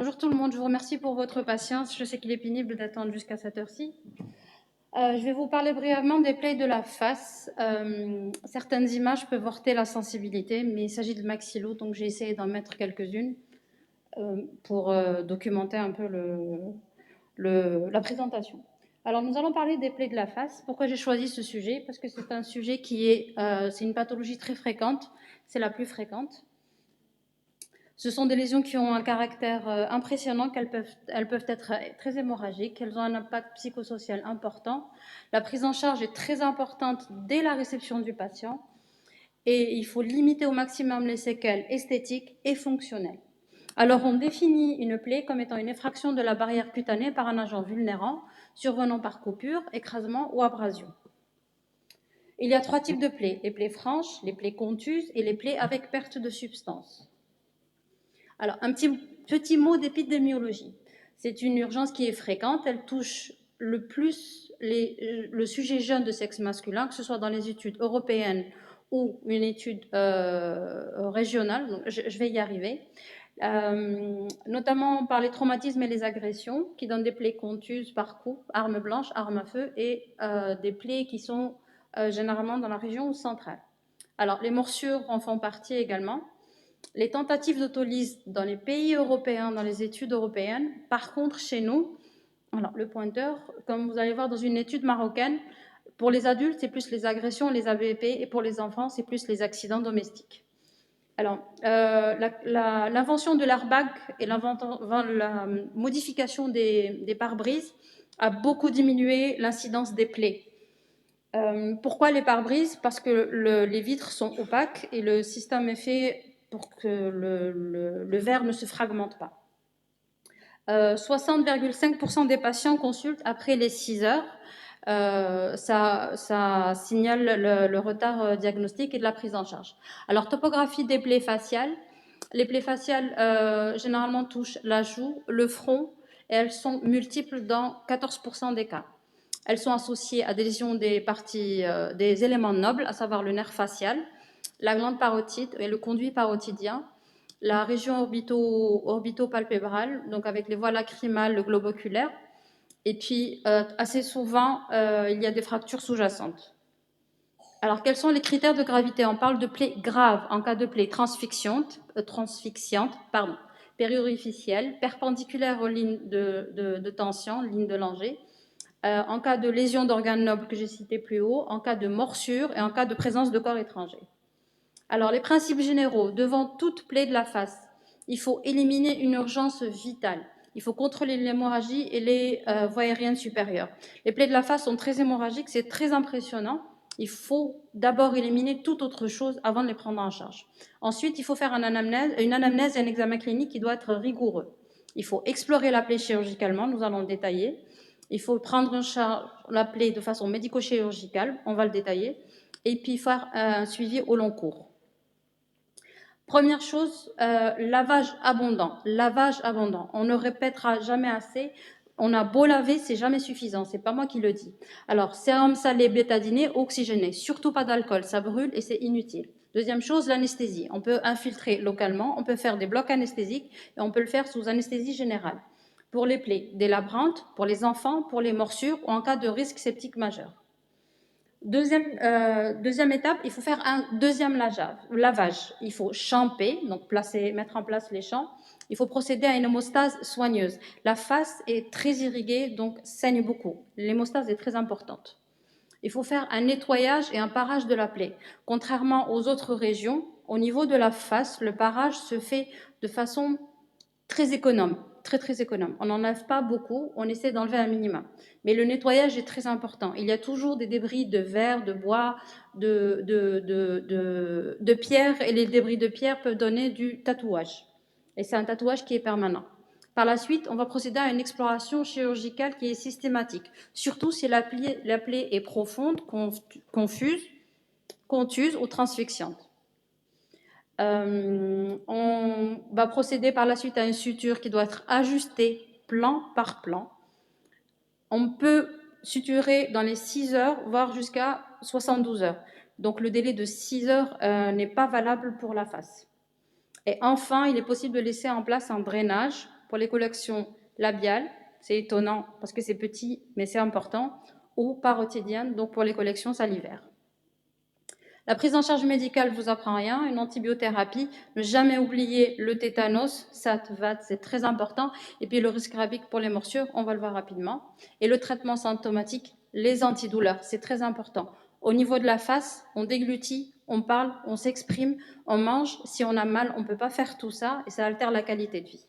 Bonjour tout le monde, je vous remercie pour votre patience. Je sais qu'il est pénible d'attendre jusqu'à cette heure-ci. Je vais vous parler brièvement des plaies de la face. Certaines images peuvent heurter la sensibilité, mais il s'agit de maxillo, donc j'ai essayé d'en mettre quelques-unes pour documenter un peu la présentation. Alors nous allons parler des plaies de la face. Pourquoi j'ai choisi ce sujet? Parce que c'est un sujet c'est une pathologie très fréquente, c'est la plus fréquente. Ce sont des lésions qui ont un caractère impressionnant, elles peuvent être très hémorragiques, elles ont un impact psychosocial important. La prise en charge est très importante dès la réception du patient et il faut limiter au maximum les séquelles esthétiques et fonctionnelles. Alors on définit une plaie comme étant une effraction de la barrière cutanée par un agent vulnérant survenant par coupure, écrasement ou abrasion. Il y a 3 types de plaies, les plaies franches, les plaies contuses et les plaies avec perte de substance. Alors, un petit mot d'épidémiologie. C'est une urgence qui est fréquente. Elle touche le plus le sujet jeune de sexe masculin, que ce soit dans les études européennes ou une étude régionale. Donc, je vais y arriver. Notamment par les traumatismes et les agressions, qui donnent des plaies contuses par coup, armes blanches, armes à feu, et des plaies qui sont généralement dans la région centrale. Alors, les morsures en font partie également. Les tentatives d'autolyse dans les pays européens, dans les études européennes, par contre, chez nous, alors le pointeur, comme vous allez voir dans une étude marocaine, pour les adultes, c'est plus les agressions, les AVP, et pour les enfants, c'est plus les accidents domestiques. Alors, l'invention de l'airbag et la modification des pare-brises a beaucoup diminué l'incidence des plaies. Pourquoi les pare-brises? Parce que les vitres sont opaques et le système est fait pour que le verre ne se fragmente pas. 60,5% des patients consultent après les 6 heures. Ça signale le retard diagnostique et de la prise en charge. Alors, topographie des plaies faciales. Les plaies faciales généralement touchent la joue, le front, et elles sont multiples dans 14% des cas. Elles sont associées à des lésions des des éléments nobles, à savoir le nerf facial, la glande parotide et le conduit parotidien, la région orbitopalpébrale, donc avec les voies lacrymales, le globe oculaire, et puis assez souvent, il y a des fractures sous-jacentes. Alors, quels sont les critères de gravité? On parle de plaies graves en cas de plaies transfixiantes, périorificielles, perpendiculaires aux lignes de tension, lignes de Langer, en cas de lésion d'organes nobles que j'ai cité plus haut, en cas de morsure et en cas de présence de corps étranger. Alors, les principes généraux, devant toute plaie de la face, il faut éliminer une urgence vitale. Il faut contrôler l'hémorragie et les voies aériennes supérieures. Les plaies de la face sont très hémorragiques, c'est très impressionnant. Il faut d'abord éliminer toute autre chose avant de les prendre en charge. Ensuite, il faut faire une anamnèse et un examen clinique qui doit être rigoureux. Il faut explorer la plaie chirurgicalement, nous allons le détailler. Il faut prendre en charge la plaie de façon médico-chirurgicale, on va le détailler, et puis faire un suivi au long cours. Première chose, lavage abondant. Lavage abondant. On ne répétera jamais assez. On a beau laver, c'est jamais suffisant. C'est pas moi qui le dis. Alors, sérum salé, bétadiné, oxygéné. Surtout pas d'alcool, ça brûle et c'est inutile. Deuxième chose, l'anesthésie. On peut infiltrer localement, on peut faire des blocs anesthésiques et on peut le faire sous anesthésie générale. Pour les plaies délabrantes, pour les enfants, pour les morsures ou en cas de risque septique majeur. Deuxième étape, il faut faire un deuxième lavage. Il faut champer, donc mettre en place les champs. Il faut procéder à une hémostase soigneuse. La face est très irriguée, donc saigne beaucoup. L'hémostase est très importante. Il faut faire un nettoyage et un parage de la plaie. Contrairement aux autres régions, au niveau de la face, le parage se fait de façon très économe, très économe. On n'enlève pas beaucoup, on essaie d'enlever un minimum. Mais le nettoyage est très important. Il y a toujours des débris de verre, de bois, de pierre, et les débris de pierre peuvent donner du tatouage. Et c'est un tatouage qui est permanent. Par la suite, on va procéder à une exploration chirurgicale qui est systématique, surtout si la plaie est profonde, confuse, contuse ou transfixiante. On va procéder par la suite à une suture qui doit être ajustée plan par plan. On peut suturer dans les 6 heures, voire jusqu'à 72 heures. Donc le délai de 6 heures n'est pas valable pour la face. Et enfin, il est possible de laisser en place un drainage pour les collections labiales, c'est étonnant parce que c'est petit, mais c'est important, ou parotidiennes, donc pour les collections salivaires. La prise en charge médicale ne vous apprend rien, une antibiothérapie, ne jamais oublier le tétanos, SAT, VAT, c'est très important, et puis le risque rabique pour les morsures, on va le voir rapidement, et le traitement symptomatique, les antidouleurs, c'est très important. Au niveau de la face, on déglutit, on parle, on s'exprime, on mange, si on a mal, on ne peut pas faire tout ça, et ça altère la qualité de vie.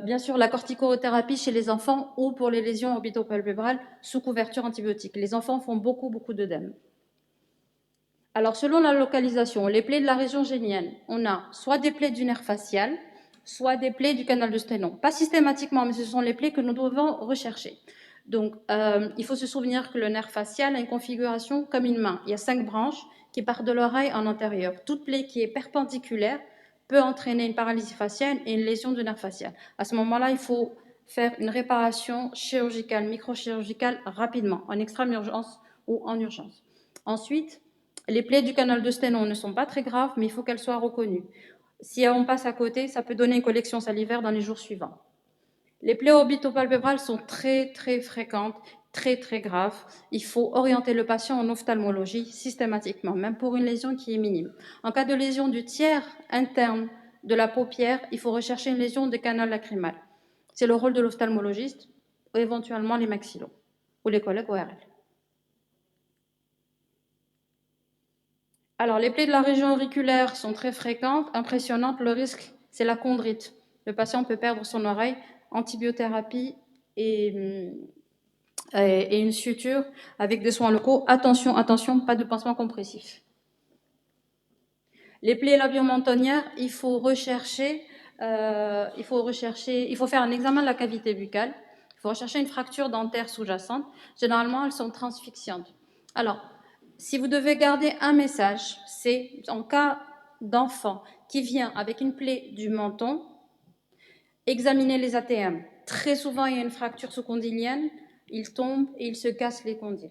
Bien sûr, la corticothérapie chez les enfants ou pour les lésions orbitopalpébrales sous couverture antibiotique. Les enfants font beaucoup d'œdème. Alors, selon la localisation, les plaies de la région génienne, on a soit des plaies du nerf facial, soit des plaies du canal de Sténon. Pas systématiquement, mais ce sont les plaies que nous devons rechercher. Donc, il faut se souvenir que le nerf facial a une configuration comme une main. Il y a 5 branches qui partent de l'oreille en antérieur. Toute plaie qui est perpendiculaire peut entraîner une paralysie faciale et une lésion du nerf facial. À ce moment-là, il faut faire une réparation chirurgicale, microchirurgicale rapidement, en extrême urgence ou en urgence. Ensuite, les plaies du canal de Sténon ne sont pas très graves, mais il faut qu'elles soient reconnues. Si on passe à côté, ça peut donner une collection salivaire dans les jours suivants. Les plaies orbitopalpébrales sont très fréquentes, très graves. Il faut orienter le patient en ophtalmologie systématiquement, même pour une lésion qui est minime. En cas de lésion du tiers interne de la paupière, il faut rechercher une lésion du canal lacrymal. C'est le rôle de l'ophtalmologiste, ou éventuellement les maxillos, ou les collègues ORL. Alors, les plaies de la région auriculaire sont très fréquentes, impressionnantes. Le risque, c'est la chondrite. Le patient peut perdre son oreille, antibiothérapie et une suture avec des soins locaux. Attention, pas de pansement compressif. Les plaies labio-mentonnières, il faut faire un examen de la cavité buccale. Il faut rechercher une fracture dentaire sous-jacente. Généralement, elles sont transfixiantes. Alors, si vous devez garder un message, c'est en cas d'enfant qui vient avec une plaie du menton, examinez les ATM. Très souvent, il y a une fracture sous-condylienne, il tombe et il se casse les condyles.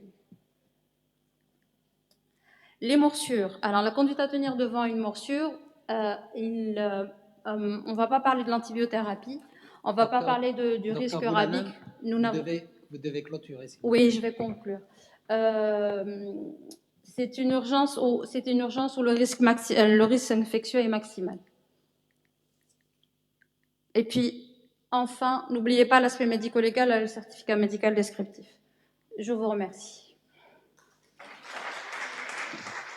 Les morsures. Alors, la conduite à tenir devant une morsure, on ne va pas parler de l'antibiothérapie, on ne va pas parler du risque rabique. Vous devez clôturer. Oui, je vais conclure. C'est une urgence où le risque infectieux est maximal. Et puis, enfin, n'oubliez pas l'aspect médico-légal, le certificat médical descriptif. Je vous remercie.